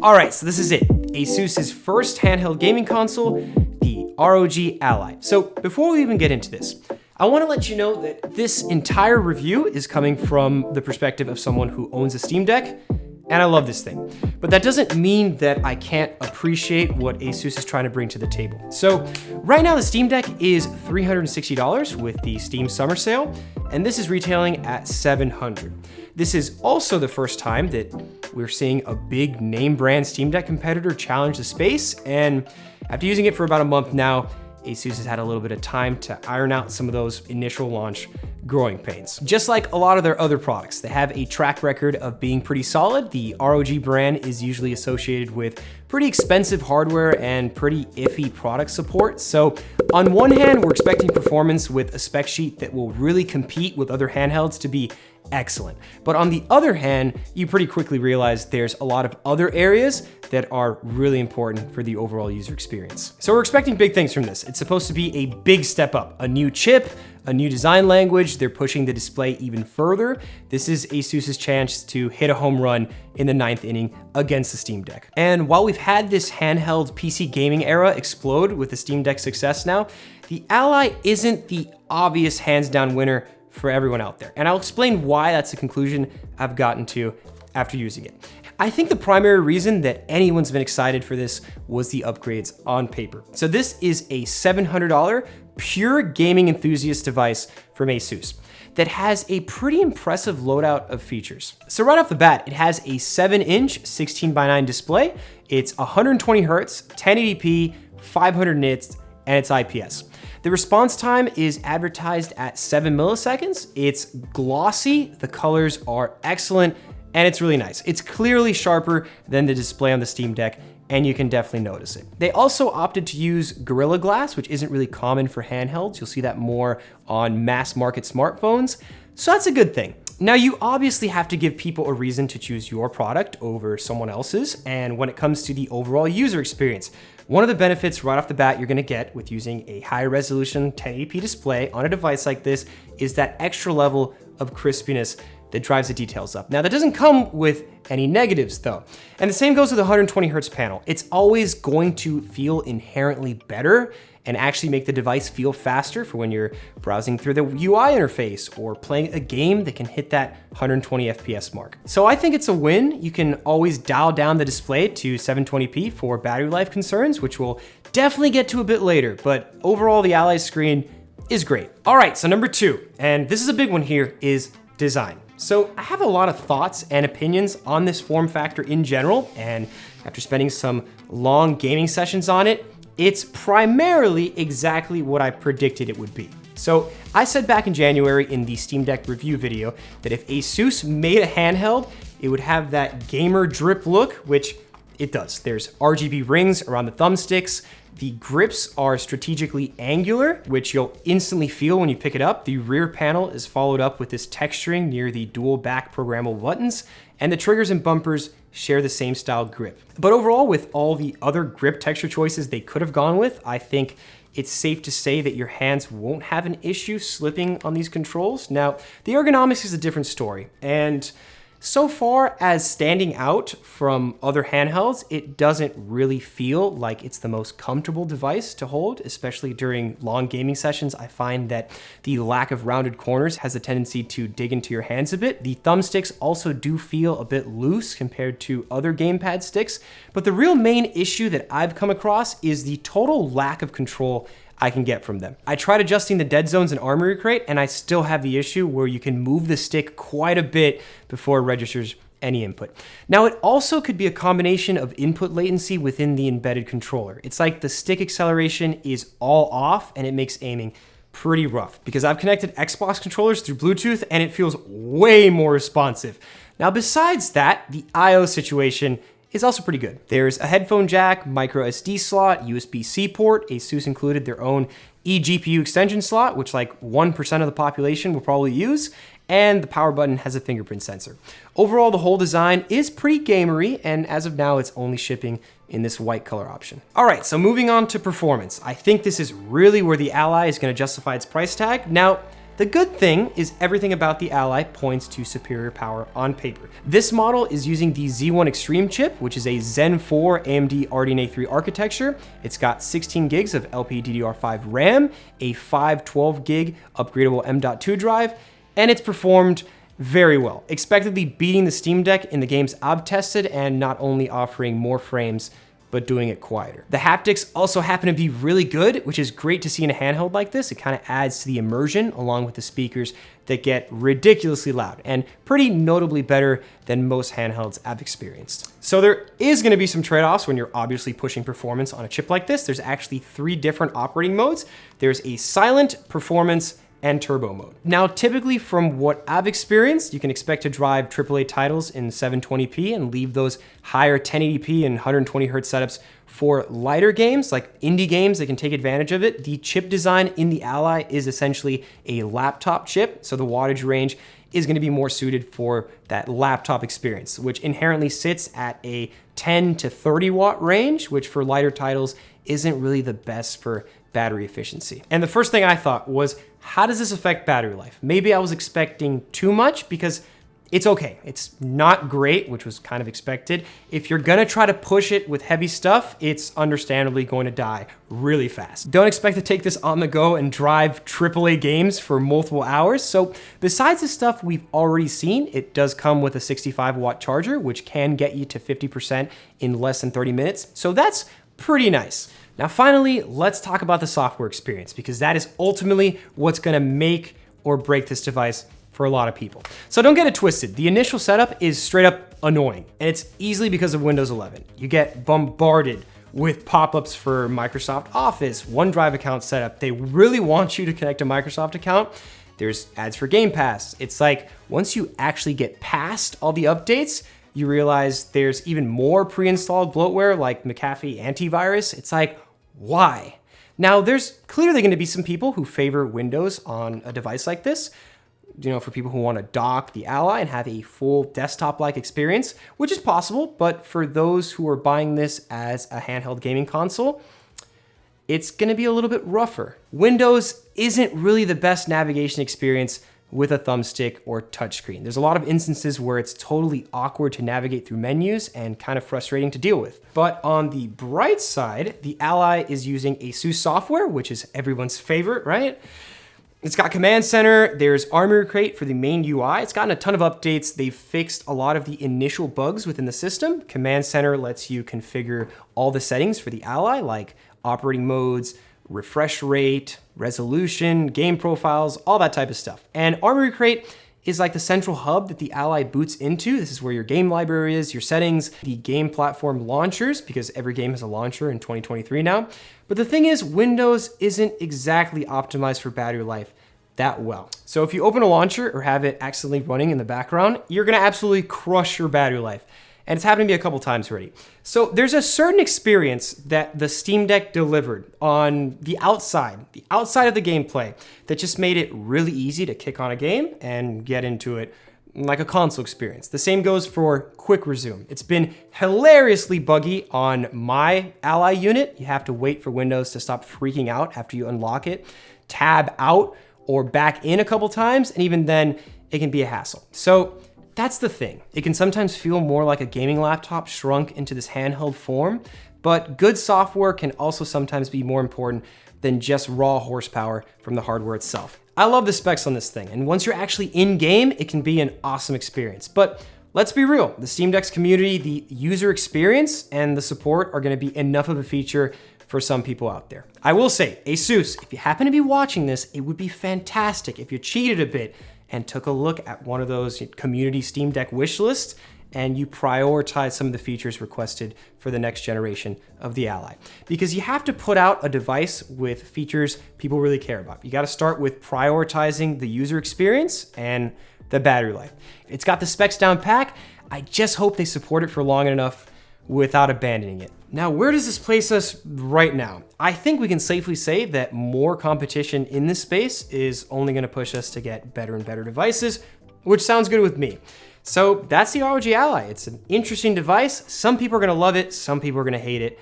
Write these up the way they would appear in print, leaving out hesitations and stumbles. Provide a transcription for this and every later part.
All right, so this is it. ASUS's first handheld gaming console, the ROG Ally. So before we even get into this, I want to let you know that this entire review is coming from the perspective of someone who owns a Steam Deck, and I love this thing. But that doesn't mean that I can't appreciate what ASUS is trying to bring to the table. So right now the Steam Deck is $360 with the Steam Summer Sale, and this is retailing at $700. This is also the first time that we're seeing a big name brand Steam Deck competitor challenge the space, and after using it for about a month now, ASUS has had a little bit of time to iron out some of those initial launch growing pains. Just like a lot of their other products, they have a track record of being pretty solid. The ROG brand is usually associated with pretty expensive hardware and pretty iffy product support. So on one hand, we're expecting performance with a spec sheet that will really compete with other handhelds to be excellent. But on the other hand, you pretty quickly realize there's a lot of other areas that are really important for the overall user experience. So we're expecting big things from this. It's supposed to be a big step up, a new chip, a new design language. They're pushing the display even further. This is ASUS's chance to hit a home run in the 9th inning against the Steam Deck. And while we've had this handheld PC gaming era explode with the Steam Deck success now, the Ally isn't the obvious hands down winner for everyone out there. And I'll explain why that's a conclusion I've gotten to after using it. I think the primary reason that anyone's been excited for this was the upgrades on paper. So this is a $700 pure gaming enthusiast device from ASUS that has a pretty impressive loadout of features. So right off the bat, it has a 7-inch 16:9 display. It's 120 Hertz, 1080p, 500 nits, and it's IPS. The response time is advertised at 7 milliseconds. It's glossy, the colors are excellent, and it's really nice. It's clearly sharper than the display on the Steam Deck, and you can definitely notice it. They also opted to use Gorilla Glass, which isn't really common for handhelds. You'll see that more on mass market smartphones, so that's a good thing. Now, you obviously have to give people a reason to choose your product over someone else's, and when it comes to the overall user experience, one of the benefits right off the bat you're gonna get with using a high resolution 1080p display on a device like this is that extra level of crispiness that drives the details up. Now, that doesn't come with any negatives though. And the same goes with the 120 Hertz panel. It's always going to feel inherently better and actually make the device feel faster for when you're browsing through the UI interface or playing a game that can hit that 120 FPS mark. So I think it's a win. You can always dial down the display to 720p for battery life concerns, which we'll definitely get to a bit later, but overall the Ally screen is great. All right, so number 2, and this is a big one here, is design. So I have a lot of thoughts and opinions on this form factor in general, and after spending some long gaming sessions on it, it's primarily exactly what I predicted it would be. So I said back in January in the Steam Deck review video that if ASUS made a handheld, it would have that gamer drip look, which it does. There's RGB rings around the thumbsticks. The grips are strategically angular, which you'll instantly feel when you pick it up. The rear panel is followed up with this texturing near the dual back programmable buttons, and the triggers and bumpers share the same style grip. But overall, with all the other grip texture choices they could have gone with, I think it's safe to say that your hands won't have an issue slipping on these controls. Now, the ergonomics is a different story, and so far as standing out from other handhelds, it doesn't really feel like it's the most comfortable device to hold, especially during long gaming sessions. I find that the lack of rounded corners has a tendency to dig into your hands a bit. The thumbsticks also do feel a bit loose compared to other gamepad sticks, but the real main issue that I've come across is the total lack of control I can get from them. I tried adjusting the dead zones in Armory Crate, and I still have the issue where you can move the stick quite a bit before it registers any input. Now, it also could be a combination of input latency within the embedded controller. It's like the stick acceleration is all off, and it makes aiming pretty rough because I've connected Xbox controllers through Bluetooth, and it feels way more responsive. Now, besides that, the I/O situation is also pretty good. There's a headphone jack, micro SD slot, USB-C port. ASUS included their own eGPU extension slot, which like 1% of the population will probably use, and the power button has a fingerprint sensor. Overall, the whole design is pretty gamery, and as of now, it's only shipping in this white color option. All right, so moving on to performance. I think this is really where the Ally is gonna justify its price tag. Now, The good thing is everything about the Ally points to superior power on paper. This model is using the Z1 Extreme chip, which is a Zen 4 AMD RDNA 3 architecture. It's got 16 gigs of LPDDR5 RAM, a 512 gig upgradable M.2 drive, and it's performed very well, expectedly beating the Steam Deck in the games I've tested and not only offering more frames, but doing it quieter. The haptics also happen to be really good, which is great to see in a handheld like this. It kind of adds to the immersion along with the speakers that get ridiculously loud and pretty notably better than most handhelds I've experienced. So there is gonna be some trade-offs when you're obviously pushing performance on a chip like this. There's actually 3 different operating modes. There's a silent, performance, and turbo mode. Now, typically from what I've experienced, you can expect to drive AAA titles in 720p and leave those higher 1080p and 120Hz setups for lighter games, like indie games that can take advantage of it. The chip design in the Ally is essentially a laptop chip, so the wattage range is gonna be more suited for that laptop experience, which inherently sits at a 10 to 30 watt range, which for lighter titles isn't really the best for battery efficiency. And the first thing I thought was, how does this affect battery life? Maybe I was expecting too much because it's okay. It's not great, which was kind of expected. If you're gonna try to push it with heavy stuff, it's understandably going to die really fast. Don't expect to take this on the go and drive AAA games for multiple hours. So besides the stuff we've already seen, it does come with a 65 watt charger, which can get you to 50% in less than 30 minutes. So that's pretty nice. Now, finally, let's talk about the software experience, because that is ultimately what's gonna make or break this device for a lot of people. So don't get it twisted. The initial setup is straight up annoying, and it's easily because of Windows 11. You get bombarded with pop-ups for Microsoft Office, OneDrive account setup. They really want you to connect a Microsoft account. There's ads for Game Pass. It's like, once you actually get past all the updates, you realize there's even more pre-installed bloatware like McAfee antivirus. It's like, why? Now, there's clearly gonna be some people who favor Windows on a device like this. You know, for people who wanna dock the Ally and have a full desktop-like experience, which is possible, but for those who are buying this as a handheld gaming console, it's gonna be a little bit rougher. Windows isn't really the best navigation experience with a thumbstick or touchscreen. There's a lot of instances where it's totally awkward to navigate through menus and kind of frustrating to deal with. But on the bright side, the Ally is using ASUS software, which is everyone's favorite, right? It's got Command Center, there's Armoury Crate for the main UI. It's gotten a ton of updates. They've fixed a lot of the initial bugs within the system. Command Center lets you configure all the settings for the Ally, like operating modes, refresh rate, resolution, game profiles, all that type of stuff. And Armoury Crate is like the central hub that the Ally boots into. This is where your game library is, your settings, the game platform launchers, because every game has a launcher in 2023 now. But the thing is, Windows isn't exactly optimized for battery life that well. So if you open a launcher or have it accidentally running in the background, you're gonna absolutely crush your battery life. And it's happened to me a couple times already. So there's a certain experience that the Steam Deck delivered on the outside of the gameplay, that just made it really easy to kick on a game and get into it like a console experience. The same goes for Quick Resume. It's been hilariously buggy on my Ally unit. You have to wait for Windows to stop freaking out after you unlock it, tab out or back in a couple times, and even then it can be a hassle. So that's the thing. It can sometimes feel more like a gaming laptop shrunk into this handheld form, but good software can also sometimes be more important than just raw horsepower from the hardware itself. I love the specs on this thing, and once you're actually in game, it can be an awesome experience. But let's be real, the Steam Deck's community, the user experience, and the support are gonna be enough of a feature for some people out there. I will say, ASUS, if you happen to be watching this, it would be fantastic if you cheated a bit and took a look at one of those community Steam Deck wish lists and you prioritize some of the features requested for the next generation of the Ally. Because you have to put out a device with features people really care about. You gotta start with prioritizing the user experience and the battery life. It's got the specs down pat. I just hope they support it for long enough without abandoning it. Now, where does this place us right now? I think we can safely say that more competition in this space is only gonna push us to get better and better devices, which sounds good with me. So that's the ROG Ally. It's an interesting device. Some people are gonna love it, some people are gonna hate it,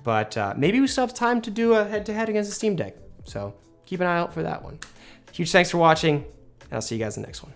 but maybe we still have time to do a head-to-head against the Steam Deck. So keep an eye out for that one. Huge thanks for watching, and I'll see you guys in the next one.